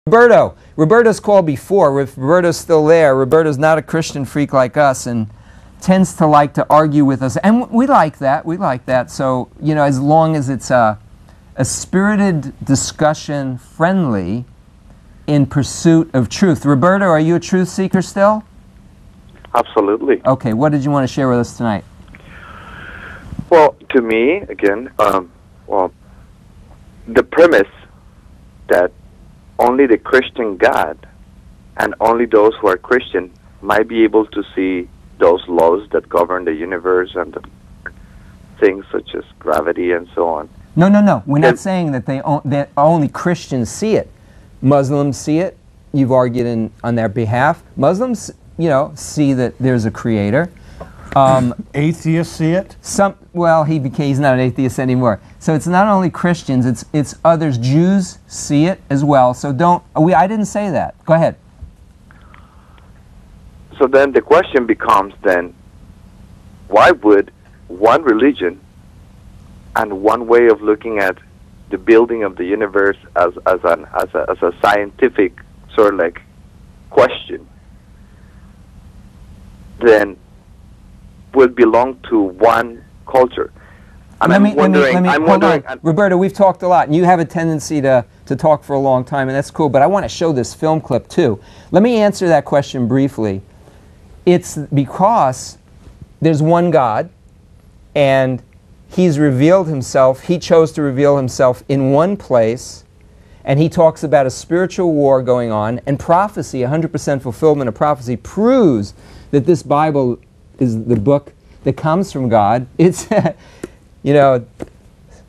Roberto. Roberto's called before. If Roberto's still there, Roberto's not a Christian freak like us and tends to like to argue with us. And we like that. We like that. So, you know, as long as it's a spirited discussion, friendly, in pursuit of truth. Roberto, are you a truth seeker still? Absolutely. Okay, what did you want to share with us tonight? Well, to me, again, well, the premise that only the Christian God and only those who are Christian might be able to see those laws that govern the universe and the things such as gravity and so on. No, no, no. We're not saying that that only Christians see it. Muslims see it. You've argued on their behalf. Muslims, you know, see that there's a creator. Atheists see it? Well, he's not an atheist anymore. So it's not only Christians, it's others. Jews see it as well. So I didn't say that. Go ahead. So then the question becomes then, why would one religion and one way of looking at the building of the universe as a scientific sort of like question then would belong to one culture? And I'm wondering, hold on. Roberto, we've talked a lot, and you have a tendency to talk for a long time, and that's cool, but I want to show this film clip too. Let me answer that question briefly. It's because there's one God, and He's revealed Himself. He chose to reveal Himself in one place, and He talks about a spiritual war going on, and prophecy, 100% fulfillment of prophecy, proves that this Bible is the book that comes from God. It's, you know,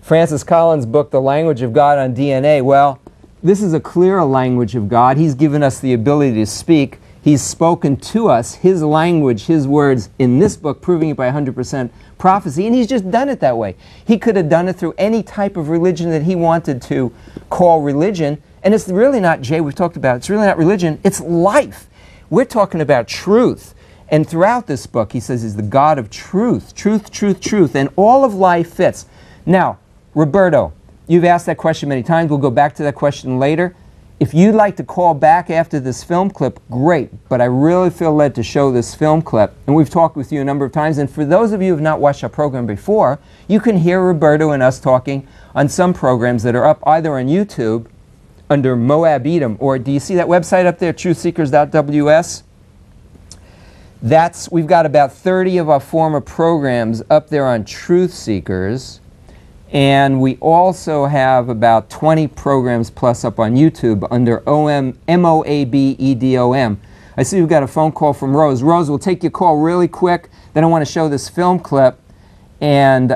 Francis Collins' book, The Language of God on DNA. Well, this is a clearer language of God. He's given us the ability to speak. He's spoken to us, His language, His words in this book, proving it by 100% prophecy, and He's just done it that way. He could have done it through any type of religion that He wanted to call religion, and it's really not, Jay, we've talked about, it's really not religion, it's life. We're talking about truth. And throughout this book, He says He's the God of truth, truth, truth, truth, and all of life fits. Now, Roberto, you've asked that question many times. We'll go back to that question later. If you'd like to call back after this film clip, great, but I really feel led to show this film clip, and we've talked with you a number of times, and for those of you who have not watched our program before, you can hear Roberto and us talking on some programs that are up either on YouTube under Moab Edom, or do you see that website up there, truthseekers.ws? We've got about 30 of our former programs up there on Truth Seekers, and we also have about 20 programs plus up on YouTube under M-O-A-B-E-D-O-M. I see we've got a phone call from Rose. Rose, we'll take your call really quick, then I want to show this film clip, and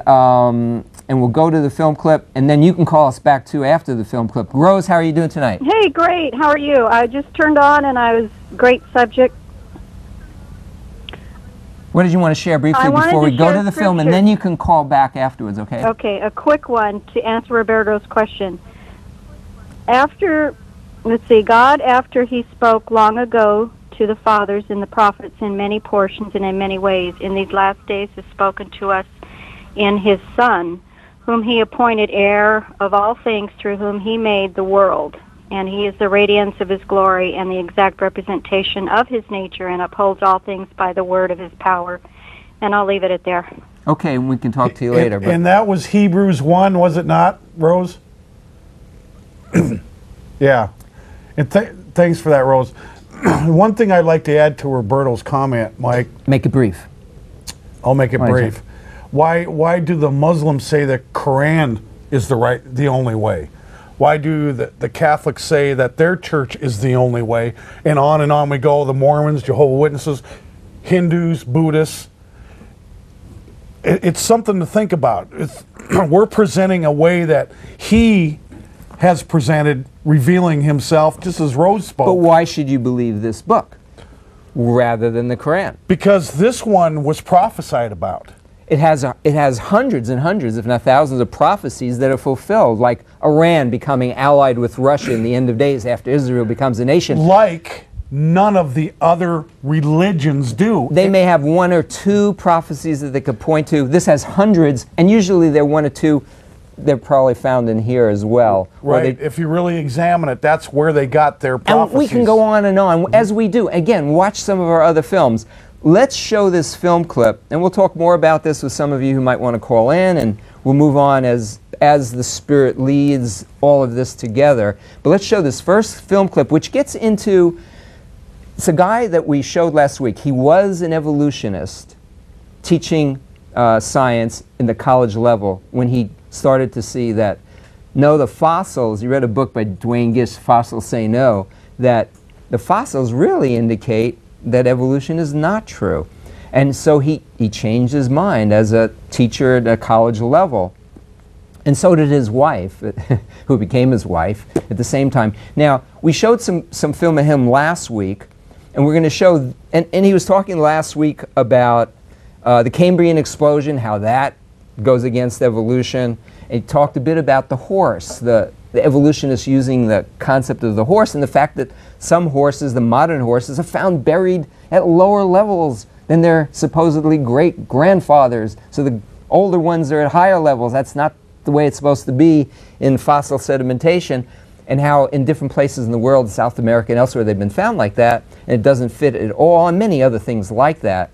we'll go to the film clip, and then you can call us back too after the film clip. Rose, how are you doing tonight? Hey, great. How are you? I just turned on, and I was great subject. What did you want to share briefly before we go to the film, and then you can call back afterwards, okay? Okay, a quick one to answer Roberto's question. Let's see, God, after He spoke long ago to the fathers and the prophets in many portions and in many ways, in these last days has spoken to us in His Son, whom He appointed heir of all things, through whom He made the world. And He is the radiance of His glory and the exact representation of His nature, and upholds all things by the word of His power. And I'll leave it at there. Okay, we can talk to you later. And that was Hebrews 1, was it not, Rose? Yeah. And thanks for that, Rose. One thing I'd like to add to Roberto's comment, Mike. Make it brief. I'll make it brief. Why do the Muslims say the Quran is the only way? Why do the Catholics say that their church is the only way? And on we go, the Mormons, Jehovah's Witnesses, Hindus, Buddhists. It's something to think about. We're presenting a way that He has presented, revealing Himself, just as Rose spoke. But why should you believe this book rather than the Quran? Because this one was prophesied about. It has hundreds and hundreds, if not thousands, of prophecies that are fulfilled, like Iran becoming allied with Russia in the end of days after Israel becomes a nation. Like none of the other religions do. They may have one or two prophecies that they could point to. This has hundreds, and usually they're one or two they're probably found in here as well. Right. If you really examine it, that's where they got their prophecies. And we can go on and on, as we do. Again, watch some of our other films. Let's show this film clip, and we'll talk more about this with some of you who might want to call in, and we'll move on as the Spirit leads all of this together. But let's show this first film clip, which gets into, it's a guy that we showed last week. He was an evolutionist teaching science in the college level when he started to see that, no, the fossils, you read a book by Duane Gish, Fossils Say No, that the fossils really indicate that evolution is not true. And so he changed his mind as a teacher at a college level. And so did his wife, who became his wife at the same time. Now, we showed some film of him last week, and we're going to show, and he was talking last week about the Cambrian explosion, how that goes against evolution. And he talked a bit about the horse, the evolutionists using the concept of the horse, and the fact that some horses, the modern horses, are found buried at lower levels than their supposedly great-grandfathers. So the older ones are at higher levels. That's not the way it's supposed to be in fossil sedimentation, and how in different places in the world, South America and elsewhere, they've been found like that, and it doesn't fit at all, and many other things like that.